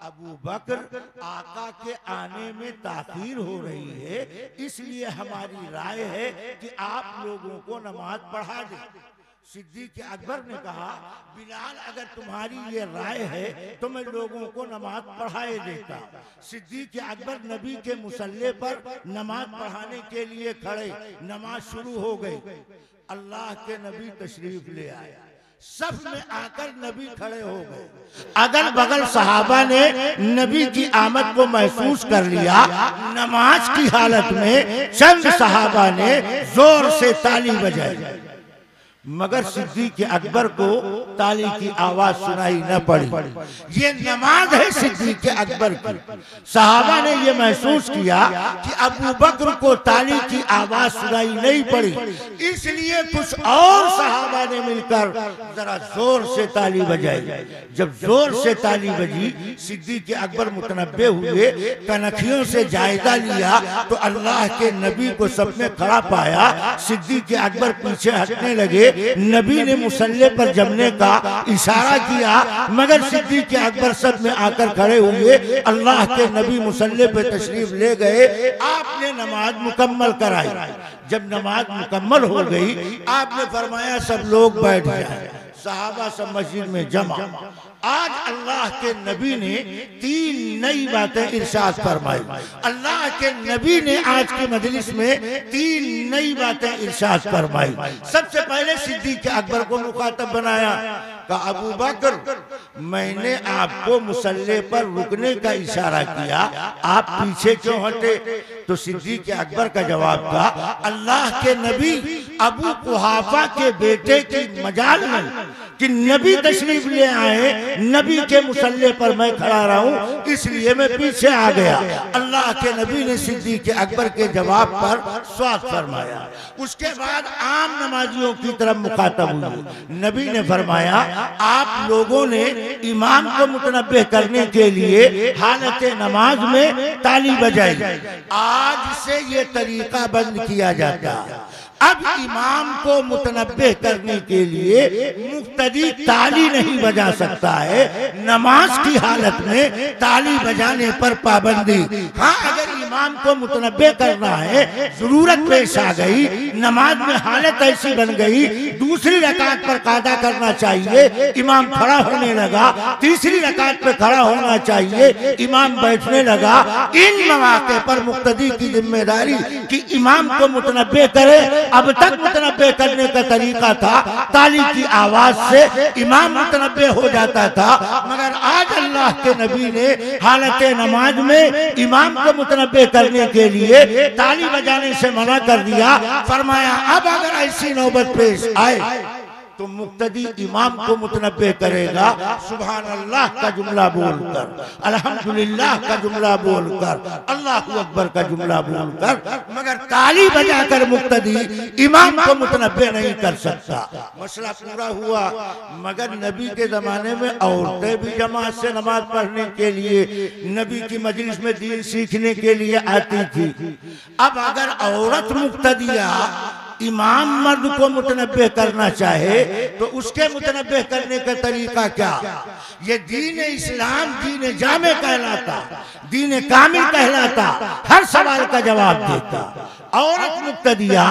अबू बकर, आका के आने में ताखीर हो रही है, इसलिए हमारी राय है कि आप लोगों को नमाज पढ़ा दें। सिद्दीक अकबर ने कहा, बिलाल अगर तुम्हारी ये राय है तो मैं लोगों को नमाज पढ़ाए देता। सिद्दीक अकबर नबी के मुसल्ले पर नमाज पढ़ाने के लिए खड़े, नमाज शुरू हो गई। अल्लाह के नबी तशरीफ ले आए, सब में आकर नबी खड़े हो गए। अगल बगल सहाबा ने नबी की आमद को महसूस कर लिया। नमाज की हालत में चंद सहाबा ने जोर से ताली बजाई, मगर सिद्दीक अकबर को ताली की आवाज सुनाई न पड़ी। ये नमाज है सिद्दीक अकबर की। सहाबा ने ये महसूस किया कि अबू बकर को ताली की आवाज सुनाई नहीं पड़ी, इसलिए कुछ और सहाबा ने मिलकर जरा जोर से ताली बजाई। जब जोर से ताली बजी, सिद्दीक अकबर मुतनब्बे हुए, कनखियों से जायजा लिया तो अल्लाह के नबी को सब में खड़ा पाया। सिद्दीक अकबर पीछे हटने लगे। नबी ने मुसल्ले पर जमने का इशारा किया, मगर सिद्दीक अकबर सब में आकर खड़े हुए। अल्लाह के नबी मुसल्ले पे तशरीफ ले गए। आपने नमाज मुकम्मल कराई। जब नमाज मुकम्मल हो गई, आपने फरमाया सब लोग बैठ जाए। सहाबा सब मस्जिद में जमा। आज अल्लाह के नबी ने 3 नई बातें इरशाद फरमाई। अल्लाह के नबी ने आज की मजलिस में 3 नई बातें इरशाद फरमाई। सबसे पहले सिद्दीक अकबर को मुखातब बनाया, कहा अबू बकर, मैंने आपको मुसल्ले पर रुकने का इशारा किया, आप पीछे क्यों हटे? तो सिद्दीक अकबर का जवाब था, अल्लाह के नबी अबू कुहाफा के बेटे की मजाल में कि नबी तशरीफ ले आए, नबी के मुसल्ले पर मैं खड़ा रहूं, इसलिए मैं पीछे आ गया। अल्लाह के नबी ने सिद्दीक अकबर के जवाब पर स्वाद फरमाया। उसके बाद आम नमाजियों की तरफ मुखातब हुए। नबी ने फरमाया, आप लोगों ने इमाम को मुतनब्बे करने के लिए हालत नमाज में ताली बजाई। आज से ये तरीका बंद किया जाता। अब इमाम को मुतनब्बे करने के लिए मुक्तदी ताली नहीं बजा सकता है। नमाज की हालत में ताली बजाने पर पाबंदी। हाँ, अगर इमाम को मुतनब्बे करना है, जरूरत पेश आ गई, नमाज में हालत ऐसी बन गई, दूसरी रकात पर कादा करना चाहिए, इमाम खड़ा होने लगा, तीसरी रकात पर खड़ा होना चाहिए, इमाम बैठने लगा। इन मौके पर मुक्तदी की जिम्मेदारी कि इमाम को मुतनब्बे करे। अब तक मुतनब्बे करने का तरीका था ताली की आवाज से इमाम मुतनब्बे हो जाता था, मगर आज अल्लाह के नबी ने हालत नमाज में इमाम को मुतनब्बे करने के लिए ताली बजाने से मना कर दिया। फरमाया, अब अगर ऐसी नौबत पेश आए तो मुक्तदी इमाम को मुतनब्बे करेगा, सुभान अल्लाह का जुमला बोलकर, अल्हम्दुलिल्लाह का जुमला बोलकर, अल्लाहु अकबर का जुमला बोलकर, मगर ताली बजाकर मुक्तदी इमाम को मुतनब्बे नहीं कर सकता। मसला पूरा हुआ। मगर नबी के जमाने में औरतें भी जमात से नमाज पढ़ने के लिए, नबी की मजलिस में दीन सीखने के लिए आती थी। अब अगर औरत मुक्तदिया इमाम मर्द को मुतनब्बे करना चाहे तो उसके मुतनब्बे करने का तरीका क्या? ये दीन इस्लाम दीन जामे कहलाता, दीन कामिल कहलाता, हर सवाल का जवाब देता। औरत मुक्तदिया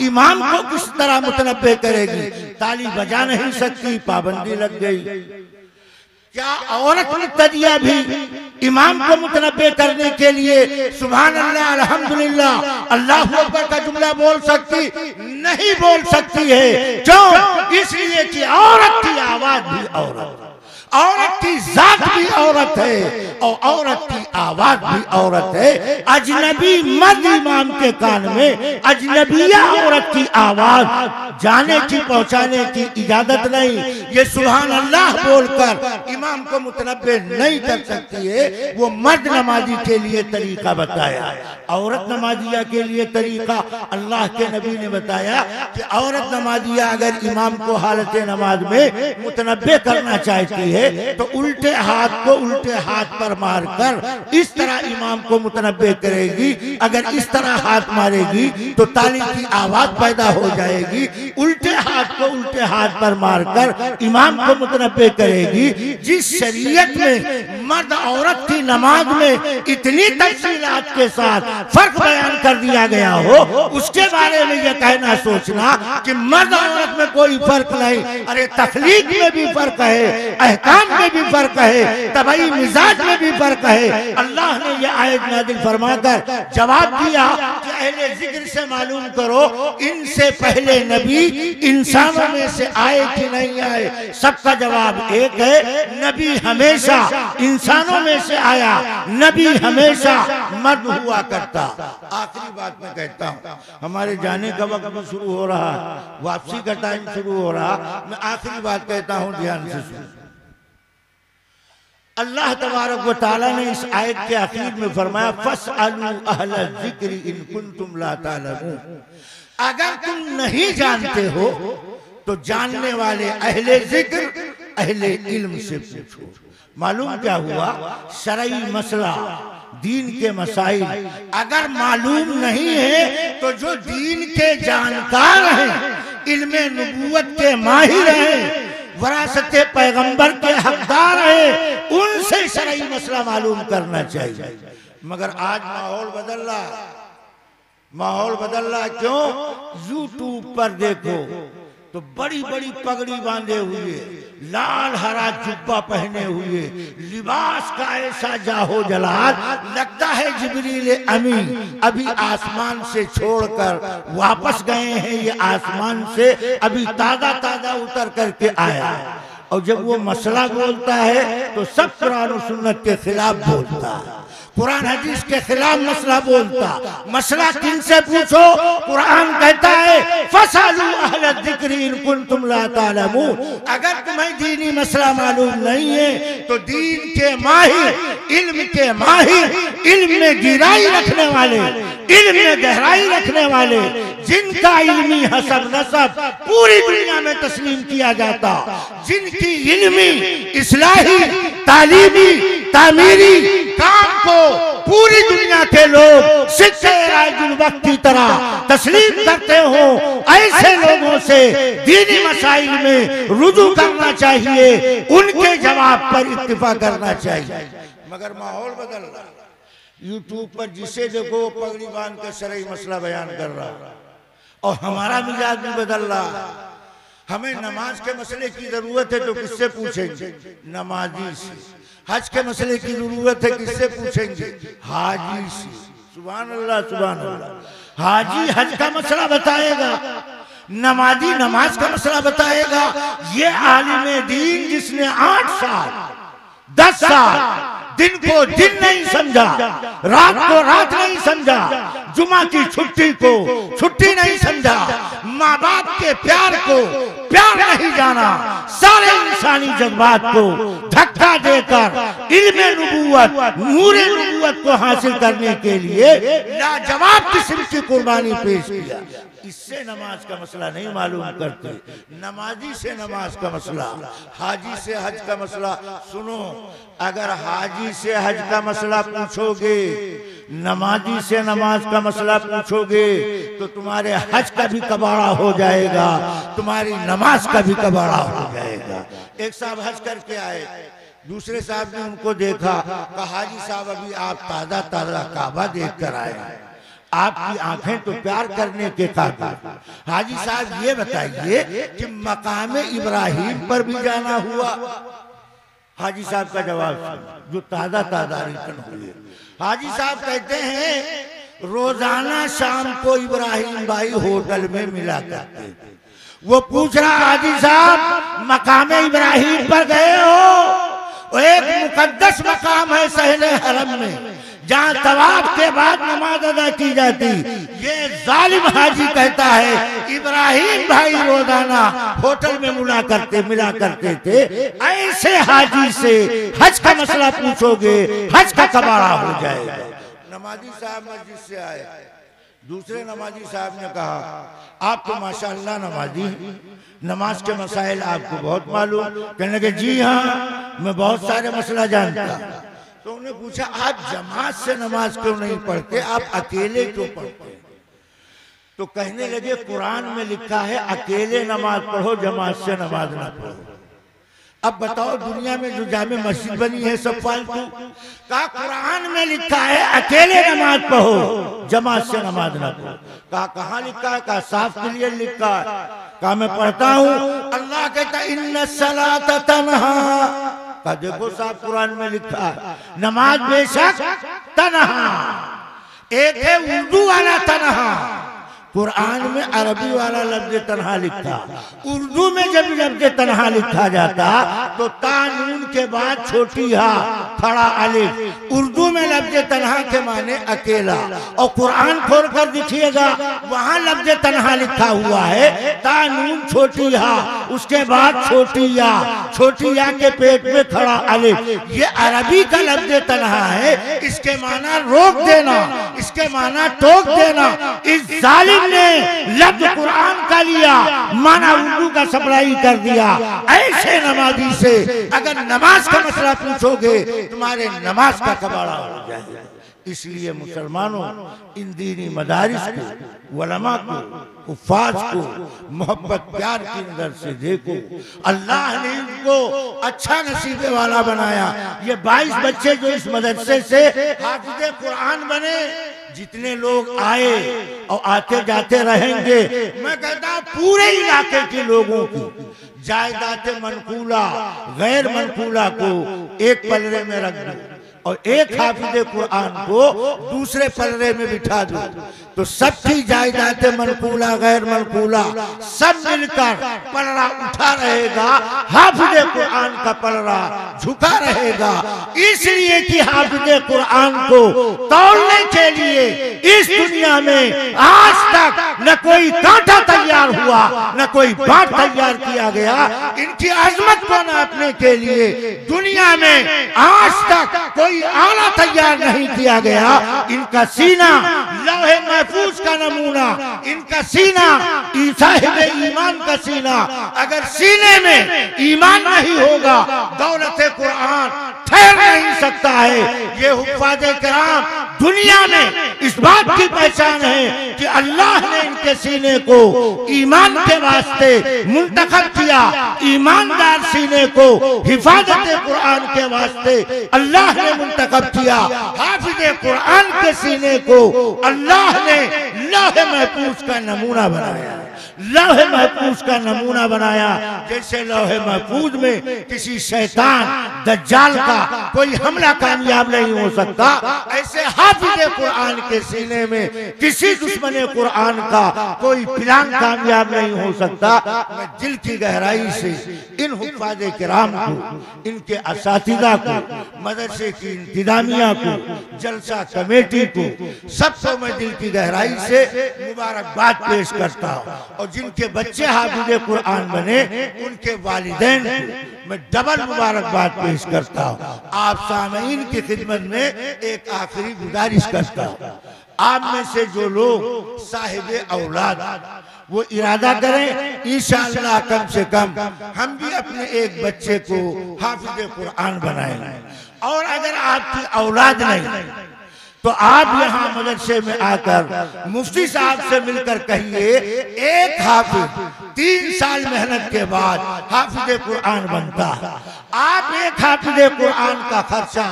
इमाम को किस तरह मुतनब्बे करेगी? ताली बजा नहीं सकती, पाबंदी लग गई। क्या औरत मुक्तदिया भी इमाम को मुतनब्बे करने के लिए सुभान अल्लाह, अल्हम्दुलिल्लाह, अल्लाहु अकबर का जुमला बोल सकती? नहीं बोल सकती है। क्यों? इसलिए कि औरत की आवाज भी औरत, औरत की जात भी औरत है और औरत की आवाज भी औरत है। अजनबी मर्द इमाम के कान में अजनबिया औरत की आवाज जाने की, पहुंचाने की इजाजत नहीं। ये सुभान अल्लाह बोलकर इमाम को मुतनब्बे नहीं कर सकती है। वो मर्द नमाजी के लिए तरीका बताया, औरत नमाजिया के लिए तरीका अल्लाह के नबी ने बताया कि औरत नमाजिया अगर इमाम को हालत नमाज में मुतनब्बे करना चाहती है है तो उल्टे हाथ को उल्टे हाथ पर मारकर इस तरह इमाम को मुतनब्बे करेगी। अगर इस तरह हाथ मारेगी तो ताली की आवाज पैदा हो जाएगी। उल्टे हाथ को उल्टे हाथ पर मारकर इमाम को मुतनब्बे करेगी। जिस शरीयत में मर्द औरत की नमाज में इतनी तफसीलात के साथ फर्क बयान कर दिया गया हो, उसके बारे में यह कहना सोचना कि मर्द औरत में कोई फर्क नहीं। अरे तखलीक में भी फर्क है, अहकाम में भी फर्क है, तबई मिजाज में भी फर्क है। अल्लाह ने यह आयत नाज़िल फरमाकर जवाब दिया कि अहले जिक्र से मालूम करो इनसे पहले नबी इंसानों में से आए कि नहीं आए। सबका जवाब एक है, नबी हमेशा इंसानों में से आया, नबी हमेशा मर्द हुआ करता। आखिरी बात मैं कहता हूँ, हमारे जाने का वक्त भी शुरू हो रहा, वापसी का टाइम शुरू हो रहा। मैं आखिरी बात कहता हूँ, ध्यान से सुनो। अल्लाह तबारक व तआला ने इस आयत के आखिर में फरमाया फस्अलू अहल ज़िक्र इन कुंतुम ला तालमून। अगर तुम नहीं जानते हो तो जानने वाले अहले जिक्र अहले इल्म से पूछो। मालूम क्या हुआ? शरई मसला, दीन के मसाइल अगर मालूम नहीं है तो जो दीन के जानकार हैं, इल्मे नबूवत के माहिर हैं, वरासत पैगंबर के हकदार हैं, उनसे शरई मसला मालूम करना चाहिए। मगर आज माहौल बदल रहा, माहौल बदल रहा। क्यों? यूट्यूब पर देखो तो बड़ी बड़ी पगड़ी बांधे हुए, लाल हरा जुब्बा पहने हुए, लिबास का ऐसा जाहो जलाल, लगता है जिब्रील अमीन अभी आसमान से छोड़कर वापस गए हैं। ये आसमान से अभी ताजा ताजा उतर करके आया। और जब वो मसला बोलता है तो सब कुरान और सुन्नत के खिलाफ बोलता है, कुरान हदीस के खिलाफ मसला बोलता। मसला किन से पूछो? कुरान कहता है फसलू अहल ज़िक्र इन कुंतुम ला तालमून। अगर तुम्हें दीनी मसला मालूम नहीं है तो दीन के माहिर, इल्म के माहिर, इल्म में गिराई रखने वाले, इल्म में गहराई रखने वाले, जिनका इल्मी हसब नसब पूरी दुनिया में तस्लीम किया जाता, जिनकी इल्मी इस्लाही तालीमी तामीरी काम को पूरी दुनिया के लोग सिक्के राजुल वक्त की तरह तस्लीम करते हो, ऐसे लोगों से दीनी मसाइल में रुजू करना चाहिए, उनके जवाब पर इत्तिफा करना चाहिए। मगर माहौल बदल रहा, यूट्यूब पर जिसे देखो पगड़ी बांध कर शरई मसला बयान कर रहा, और हमारा मिजाज भी बदल रहा। हमें नमाज के मसले की जरूरत है तो किससे पूछेंगे? नमाजी से। हज के मसले की जरूरत है, किससे पूछेंगे? हाजी से। सुभान अल्लाह, सुभान अल्लाह। हाजी हज का मसला बताएगा, नमाजी नमाज का मसला बताएगा। ये आलिम दीन जिसने 8 साल 10 साल दिन को दिन नहीं समझा, रात को रात नहीं समझा, जुमा की छुट्टी को छुट्टी नहीं समझा, माँ बाप के प्यार को प्यार नहीं जाना, सारे इंसानी जज्बात को धक्का देकर इल्मे नबूवत, नूरे नबूवत को हासिल करने के लिए लाजवाब किस्म की कुर्बानी पेश किया। इससे नमाज का मसला नहीं मालूम करते, नमाजी से नमाज का मसला, हाजी से हज का मसला। सुनो, अगर हाजी से हज का मसला पूछोगे, नमाजी से नमाज का मसला पूछोगे तो तुम्हारे हज का भी कबाड़ा हो जाएगा, तुम्हारी नमाज का भी कबाड़ा हो जाएगा। एक साहब हज करके आए, दूसरे साहब ने उनको देखा, कहा हाजी साहब अभी आप ताजा ताजा काबा देख कर आए, आपकी आंखें तो प्यार करने के काबिल। हाजी साहब ये बताइए कि मकामे इब्राहिम पर भी जाना हुआ? हाजी साहब का जवाब जो ताजा ताजा रिटर्न हुए। हाजी साहब कहते हैं रोजाना शाम को इब्राहिम भाई होटल में मिला करते थे। वो पूछ रहा, हाजी साहब मकामे इब्राहिम पर गए हो? एक मुकद्दस मकाम है सहले हरम में, जहाँ तवाफ के बाद नमाज अदा की जाती। ये जालिम हाजी कहता है इब्राहिम भाई रोजाना होटल में मिला करते थे। ऐसे हाजी से हज का मसला पूछोगे, हज का कबाड़ा हो जाएगा। नमाजी साहब मस्जिद से आए, दूसरे नमाजी साहब ने कहा आप तो माशाअल्लाह नमाजी, नमाज के मसाइल आपको बहुत मालूम। कहने लगे जी हाँ, मैं बहुत सारे मसला जानता। तो उन्होंने पूछा आप जमात से नमाज क्यों नहीं पढ़ते, आप अकेले क्यों पढ़ते? तो कहने लगे कुरान में लिखा है अकेले नमाज पढ़ो, जमात से नमाज ना पढ़ो। अब बताओ दुनिया में जो जामे मस्जिद बनी है सब फालतू। कहा कुरान में लिखा है अकेले नमाज पढ़ो, जमात से नमाज ना पढ़ो। कहा कहाँ लिखा है? कहा साफ क्लियर लिखा है। कहा मैं पढ़ता हूँ, अल्लाह कहता इन्ना सलात तन्हा। कहा देखो साफ कुरान में लिखा है नमाज बेशक तन्हा। एक है उर्दू वाला तन्हा, कुरान में अरबी वाला लफ्ज तन्हा लिखा। उर्दू में जब लफ्ज तन्हा लिखा जाता तो तानून के बाद छोटी हा खड़ा अलिफ। उर्दू में लफ्ज तन्हा के माने अकेला, और कुरान खोल कर देखिएगा वहां लफ्ज तन्हा लिखा हुआ है तानून छोटी हा, उसके बाद छोटी या, छोटी या के पेट में खड़ा अलिफ। ये अरबी का लफ्ज तन्हा है, इसके माना रोक देना, इसके माना टोक देना। इस जालिम ने लफ्ज कुरान का लिया, माना उर्दू का सप्लाई कर दिया। ऐसे नमाजी से अगर नमाज का मसला पूछोगे तुम्हारे नमाज का कबाड़ा हो जाएगा। इसलिए मुसलमानों इन दीनी मदारिस को, उलमा को, हुफ्फाज को मोहब्बत प्यार की नजर से देखो। अल्लाह ने इनको अच्छा नसीबे वाला बनाया। ये 22 बच्चे जो इस मदरसे से हाफिज़े कुरान बने, जितने लोग आए और आते जाते रहेंगे, मैं कहता हूँ पूरे इलाके के लोगों की जायदाद मनकूला गैर मनकूला को एक पलड़े में रख दो और एक हाफिज़े कुरान को दूसरे पलड़े में बिठा दो, तो सबकी जायदाद मनकूला गैर मनकूला सब मिलकर पलड़ा उठा रहेगा, हाफिज़े कुरान का पलड़ा झुका रहेगा। इसलिए कि हाफिज़े कुरान को तोड़ने के लिए इस दुनिया में आज तक न कोई कांटा तैयार हुआ, न कोई बाट तैयार किया गया। इनकी अजमत को नापने के लिए दुनिया में आज तक कोई आला तैयार नहीं किया गया। इनका सीना लौहे महफूज का नमूना, इनका सीना साहिब ईमान का सीना। अगर सीने में ईमान नहीं होगा दौलत कुरान ठहर नहीं सकता है। ये हुफ्फाज़े किराम दुनिया में इस बात की पहचान है कि अल्लाह ने इनके सीने को ईमान के वास्ते मुंतखब किया। ईमानदार सीने को हिफाजत कुरान के वास्ते अल्लाह ने मुंतखब किया। हाफिज़े कुरान के सीने को अल्लाह ने लौहे महफूज का नमूना बनाया, लौहे महफूज का नमूना बनाया। जैसे लौहे महफूज में किसी शैतान दज्जाल का कोई हमला कामयाब नहीं हो सकता, ऐसे हाफिज़े कुरान के सीने में किसी दुश्मन कुरान का कोई प्लान कामयाब नहीं हो सकता। मैं दिल की गहराई से इन हुफ्फाज़े किराम को, इनके असातिज़ा को, मदरसे की इंतजामिया को, जलसा कमेटी को, सबको मैं दिल की गहराई से मुबारकबाद पेश करता हूँ। और जिनके बच्चे हाफिज़े कुरान बने उनके वालिदैन को मैं डबल मुबारकबाद पेश करता हूँ। आप सामईन की खिदमत में एक आखिरी गुजारिश करता हूँ, आप में से जो लोग साहिबे औलाद वो इरादा करें इंशाअल्लाह कम से कम हम भी अपने एक बच्चे को हाफिज़े कुरान बनाएंगे। और अगर आपकी औलाद नहीं तो आप यहाँ मदरसे में आकर मुफ्ती साहब से मिलकर कहिए एक हाफिज 3 साल मेहनत के बाद हाफिज़े कुरान बनता है। आप एक हाफिज़े कुरान का खर्चा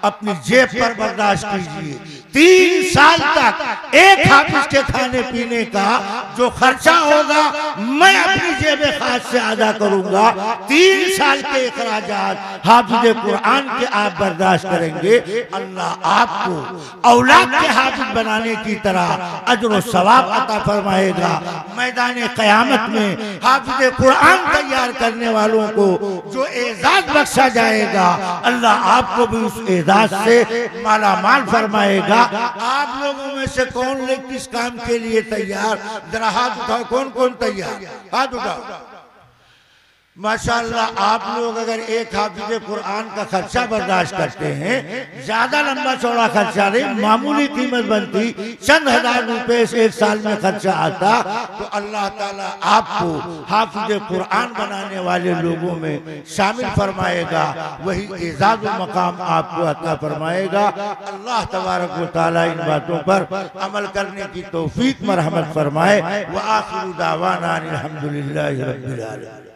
अपनी जेब पर बर्दाश्त कीजिए। 3 साल तक एक हाफिज के खाने पीने का जो खर्चा होगा मैं अपनी जेब खास से अदा करूंगा। 3 साल के अखराजात हाफिज़े कुरान के आप बर्दाश्त करेंगे। अल्लाह आपको औलाद के हाफिज बनाने की तरह अजर सवाब अता फरमाएगा। मैदान क़यामत में हाफिज़े कुरान तैयार करने वालों को जो एजाज बख्शा जाएगा अल्लाह आपको भी उस एजाज से माला माल फरमाएगा। आप लोगों में से कौन लोग किस काम के लिए तैयार, जरा हाथ उठाओ, कौन कौन तैयार, हाथ उठाओ। माशाअल्लाह, आप लोग अगर एक हाफिज़े कुरान का खर्चा बर्दाश्त करते हैं, ज्यादा लंबा चौड़ा खर्चा नहीं, मामूली कीमत बनती, चंद हजार रुपए से एक साल में खर्चा आता, तो अल्लाह ताला आपको हाफिज़े कुरान बनाने वाले लोगों में शामिल फरमाएगा, वही एजाज़ मकाम आपको अता फरमाएगा। अल्लाह तबारक व तआला इन बातों पर अमल करने की तौफीक मरहमत फरमाए। व आखिरु दावाना अनिल हम्दुलिल्लाहि रब्बिल आलमीन।